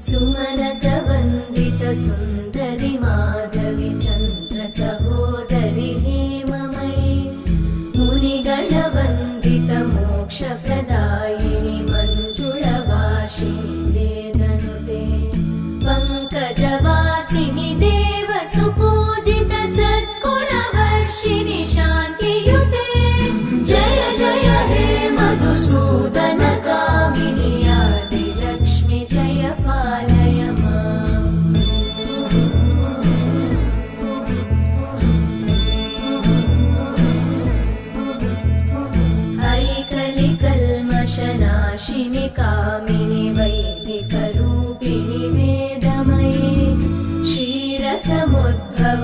सुमनसवन्दित सुन्दरि माधवि चन्द्र सहोदरि हेममयि मुनिगणवन्दित मोक्षप्रदायिनि मञ्जुळभाषिणि वेदनुते पङ्कजवासिनि देवसुपूजित सद्गुणवर्षिणि शान्तियुते जय जय हे मधुसूदन कामिनि आदिलक्ष्मि जय पालय माम्। ऐकलिकल्मषनाशिनि कामिनि वैदिकरूपिणि वेदमये क्षीरसमुद्भव